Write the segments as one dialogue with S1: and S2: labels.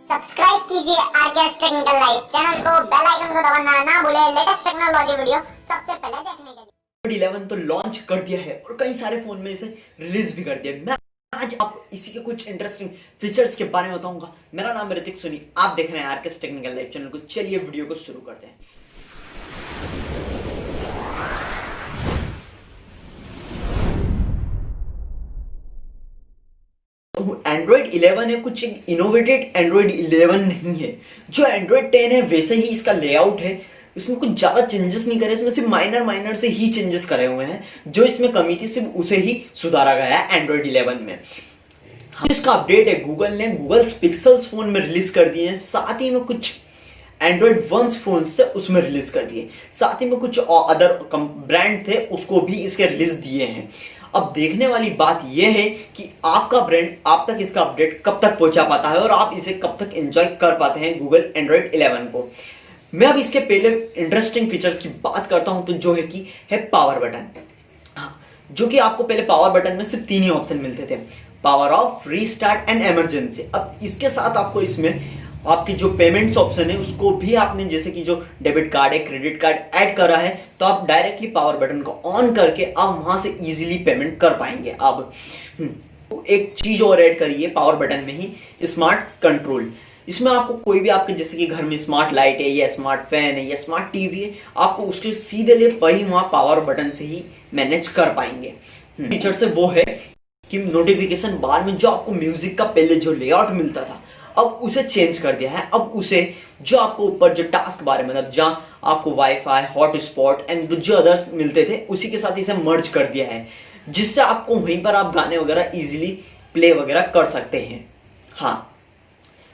S1: Subscribe कीजिए RKS technical live channel को, bell icon को दबाना ना भूलें लेटेस्ट टेक्नोलॉजी वीडियो सबसे पहले देखने के लिए।
S2: Android 11 तो लॉन्च कर दिया है और कई सारे फोन में इसे रिलीज भी कर दिया। मैं आज आप इसी के कुछ इंटरेस्टिंग फीचर्स के बारे में बताऊंगा। मेरा नाम है ऋतिक सोनी, आप देख रहे हैं आरकेएस टेक्निकल लाइव चैनल को। चलिए वीडियो को शुरू करते हैं। एंड्रॉइड 11 है, कुछ इनोवेटेड एंड्रॉइड 11 नहीं है। जो एंड्रॉइड 10 है वैसे ही इसका लेआउट है, इसमें कुछ ज्यादा चेंजेस नहीं करे, इसमें सिर्फ माइनर से ही चेंजेस करे हुए हैं। जो इसमें कमी थी सिर्फ उसे ही सुधारा गया है एंड्रॉइड 11 में। इसका अपडेट है गूगल ने गूगल पिक्सल्स फोन में रिलीज कर दिए हैं, साथ ही में कुछ एंड्रॉइड 1 फोन थे उसमें रिलीज कर दिए, साथ ही में कुछ अदर ब्रांड थे उसको भी इसके रिलीज दिए हैं। अब देखने वाली बात यह है कि आपका ब्रांड आप तक इसका अपडेट कब तक पहुंचा पाता है और आप इसे कब तक एंजॉय कर पाते हैं गूगल एंड्रॉइड 11 को। मैं अब इसके पहले इंटरेस्टिंग फीचर्स की बात करता हूं तो जो है कि है पावर बटन। जो कि आपको पहले पावर बटन में सिर्फ 3 ही ऑप्शन मिलते थे, power of, restart and emergency. अब इसके साथ आपको इसमें आपकी जो पेमेंट्स ऑप्शन है उसको भी आपने, जैसे कि जो डेबिट कार्ड है, क्रेडिट कार्ड ऐड करा है, तो आप डायरेक्टली पावर बटन को ऑन करके आप वहां से इजीली पेमेंट कर पाएंगे। अब एक चीज और ऐड करिए पावर बटन में ही, स्मार्ट कंट्रोल। इसमें आपको कोई भी आपके जैसे कि घर में स्मार्ट लाइट है या स्मार्ट फैन है या स्मार्ट टीवी है, आपको उसके सीधे ले वही वहां पावर बटन से ही मैनेज कर पाएंगे। फीचर से वो है कि नोटिफिकेशन बार में जो आपको म्यूजिक का पहले जो लेआउट मिलता था अब उसे चेंज कर दिया है। अब उसे जो आपको ऊपर जो टास्क बार है, मतलब जहां आपको वाईफाई, हॉटस्पॉट एंड जो अदर्स मिलते थे उसी के साथ इसे मर्ज कर दिया है, जिससे आपको वहीं पर आप गाने वगैरह इजीली प्ले वगैरह कर सकते हैं। हाँ,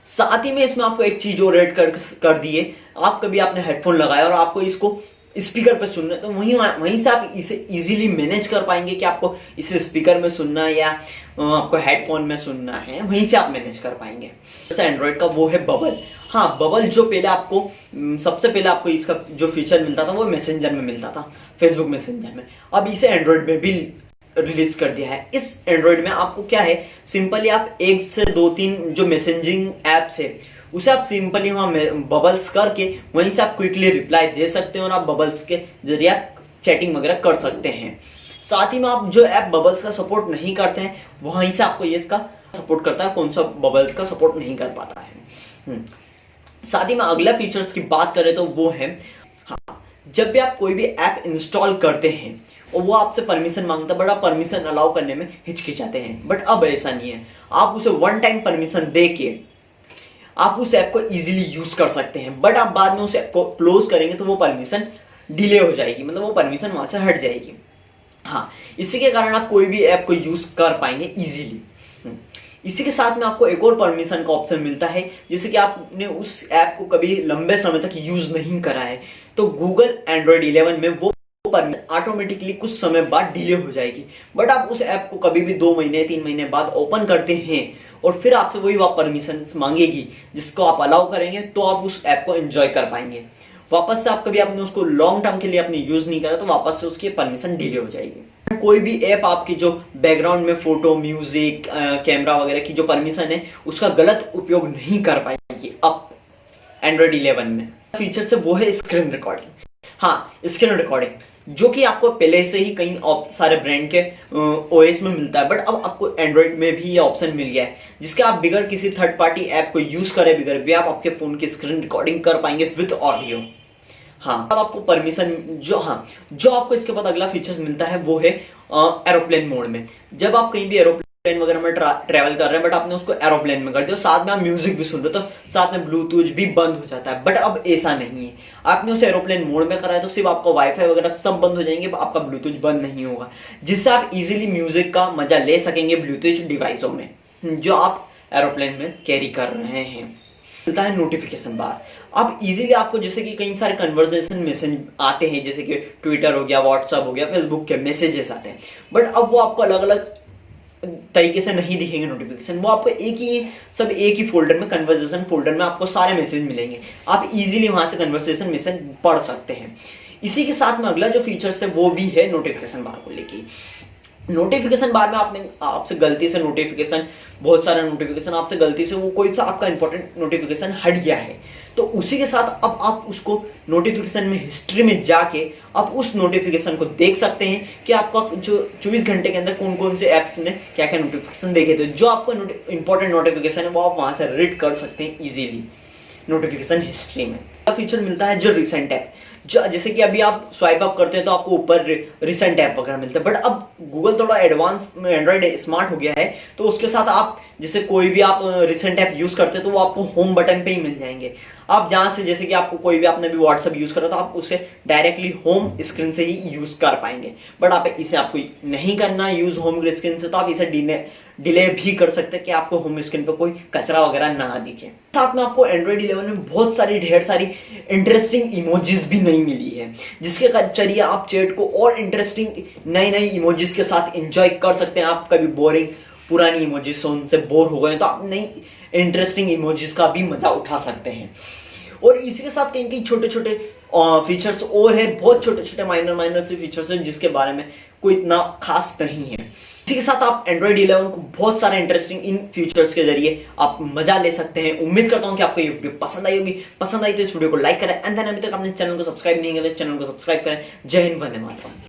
S2: साथ ही में इसमें आपको एक चीज और ऐड कर दी है। आप कभी आपने हेडफोन लगाया और आपको इसको स्पीकर पे सुनना है तो वहीं से आप इसे इजीली मैनेज कर पाएंगे कि आपको इसे स्पीकर में सुनना है या आपको हेडफोन में सुनना है, वहीं से आप मैनेज कर पाएंगे। जैसे एंड्रॉइड का वो है बबल। हाँ, बबल जो पहले आपको सबसे पहले आपको इसका जो फीचर मिलता था वो मैसेंजर में मिलता था, फेसबुक मैसेंजर में। अब इसे एंड्रॉइड में भी रिलीज कर दिया है। इस एंड्रॉइड में आपको क्या है, सिंपली आप 1 से 2-3 जो मैसेजिंग एप्स है उसे आप सिंपली वहां बबल्स करके वहीं से आप क्विकली रिप्लाई दे सकते हैं और आप बबल्स के जरिए आप चैटिंग वगैरह कर सकते हैं। साथ ही में आप जो ऐप बबल्स का सपोर्ट नहीं करते हैं वहीं से आपको ये इसका सपोर्ट करता है, कौन सा बबल्स का सपोर्ट नहीं कर पाता है। साथ ही में अगला फीचर्स की बात करें तो वो है, हाँ, जब भी आप कोई भी ऐप इंस्टॉल करते हैं और वो आपसे परमिशन मांगता है बट आप परमिशन अलाउ करने में हिचकिचाते हैं, बट अब ऐसा नहीं है। आप उसे 1 टाइम परमिशन दे के आप उस ऐप को इजीली यूज कर सकते हैं, बट आप बाद में उस ऐप को क्लोज करेंगे तो वो परमिशन डिले हो जाएगी, मतलब वो परमिशन वहां से हट जाएगी। हाँ, इसी के कारण आप कोई भी ऐप को यूज कर पाएंगे इजीली। इसी के साथ में आपको एक और परमिशन का ऑप्शन मिलता है, जैसे कि आपने उस ऐप को कभी लंबे समय तक यूज नहीं करा है तो गूगल एंड्रॉइड 11 में वो ऑटोमेटिकली कुछ समय बाद डिले हो जाएगी। बट आप उस ऐप को कभी भी 2 महीने 3 महीने बाद ओपन करते हैं और फिर आपसे वही परमिशन मांगेगी जिसको आप अलाउ करेंगे तो आप उस ऐप को एंजॉय कर पाएंगे। वापस से आप कभी आपने उसको लॉन्ग टर्म के लिए आपने यूज नहीं करा तो वापस से उसकी परमिशन डिले हो जाएगी। कोई भी ऐप आपकी जो बैकग्राउंड में फोटो, म्यूजिक, कैमरा वगैरह की जो परमिशन है उसका गलत उपयोग नहीं कर पाएगी अब एंड्रॉइड 11 में। फीचर से वो है स्क्रीन रिकॉर्डिंग। हाँ, स्क्रीन रिकॉर्डिंग जो कि आपको पहले से ही कई सारे ब्रांड के ओएस में मिलता है, बट अब आपको एंड्रॉइड में भी ये ऑप्शन मिल गया है जिसके आप बिगर किसी थर्ड पार्टी ऐप को यूज करें बिगर भी आप आपके फोन की स्क्रीन रिकॉर्डिंग कर पाएंगे विद ऑडियो। हाँ, अब आपको परमिशन जो आपको इसके बाद अगला फीचर्स मिलता है वो है एरोप्लेन मोड में। जब आप कहीं भी एरोप्लेन वगैरह में ट्रैवल कर रहे हैं बट आपने उसको एरोप्लेन में कर दिया, साथ में आप म्यूजिक भी सुन रहे हो तो साथ में ब्लूटूथ भी बंद हो जाता है। बट अब ऐसा नहीं है, आपने उसे एरोप्लेन मोड में करा है तो सिर्फ आपका वाईफाई वगैरह सब बंद हो जाएंगे, आपका ब्लूटूथ बंद नहीं होगा, जिससे आप इजीली म्यूजिक का मजा ले सकेंगे ब्लूटूथ डिवाइसों में जो आप एरोप्लेन में कैरी कर रहे हैं। मिलता है नोटिफिकेशन बार। अब इजीली आपको जैसे कि कई सारे कन्वर्सेशन मैसेज आते हैं, जैसे कि ट्विटर हो गया, व्हाट्सएप हो गया, फेसबुक के मैसेजेस आते हैं, बट अब वो आपको अलग अलग तरीके से नहीं दिखेंगे नोटिफिकेशन। वो आपको एक ही फोल्डर में, कन्वर्सेशन फोल्डर में आपको सारे मैसेज मिलेंगे, आप इजीली वहां से कन्वर्सेशन मैसेज पढ़ सकते हैं। इसी के साथ में अगला जो फीचर्स है वो भी है नोटिफिकेशन बार को लेके। नोटिफिकेशन बाद में आपने आपसे गलती से नोटिफिकेशन, बहुत सारे नोटिफिकेशन आपसे गलती से वो कोई सा आपका इंपॉर्टेंट नोटिफिकेशन हट गया है, तो उसी के साथ अब आप उसको नोटिफिकेशन में हिस्ट्री में जाके आप उस नोटिफिकेशन को देख सकते हैं कि आपका जो 24 घंटे के अंदर कौन कौन से ऐप्स ने क्या क्या नोटिफिकेशन देखे थे। जो आपका इंपॉर्टेंट नोटिफिकेशन है वो आप वहां से रीड कर सकते हैं इजीली नोटिफिकेशन हिस्ट्री में। फीचर मिलता है जो रिसेंट ऐप, जो जैसे कि अभी आप स्वाइप अप करते हैं तो आपको ऊपर रिसेंट ऐप वगैरह मिलता है, बट अब गूगल थोड़ा एडवांस एंड्रॉइड स्मार्ट हो गया है, तो उसके साथ आप जैसे कोई भी आप रिसेंट ऐप यूज करते हैं तो वो आपको होम बटन पे ही मिल जाएंगे। आप जहां से जैसे कि आपको कोई भी आपने भी व्हाट्सएप यूज करा तो आप उसे डायरेक्टली होम स्क्रीन से ही यूज कर पाएंगे, बट आप इसे आपको नहीं करना यूज होम स्क्रीन से, तो आप इसे डिले भी कर सकते हैं कि आपको होम स्क्रीन पे कोई कचरा वगैरह ना दिखे। साथ में आपको एंड्रॉइड 11 में बहुत सारी ढेर सारी इंटरेस्टिंग इमोजीज भी नहीं मिली है, जिसके जरिए आप चैट को और इंटरेस्टिंग नई नई इमोजीज के साथ एंजॉय कर सकते हैं। आप कभी बोरिंग पुरानी इमोजीज से उनसे बोर हो गए तो आप नई इंटरेस्टिंग इमोजीज का भी मजा उठा सकते हैं। और इसी के साथ कहीं कहीं छोटे छोटे फीचर्स और है, बहुत छोटे छोटे माइनर से फीचर्स हैं जिसके बारे में कोई इतना खास नहीं है। इसी के साथ आप एंड्रॉइड 11 को बहुत सारे इंटरेस्टिंग इन फीचर्स के जरिए आप मजा ले सकते हैं। उम्मीद करता हूं कि आपको ये वीडियो पसंद आई होगी। पसंद आई तो इस वीडियो को लाइक करें, एंड देन अभी तक आपने चैनल को सब्सक्राइब नहीं किया तो चैनल को सब्सक्राइब करें। जय हिंद, वंदे मातरम।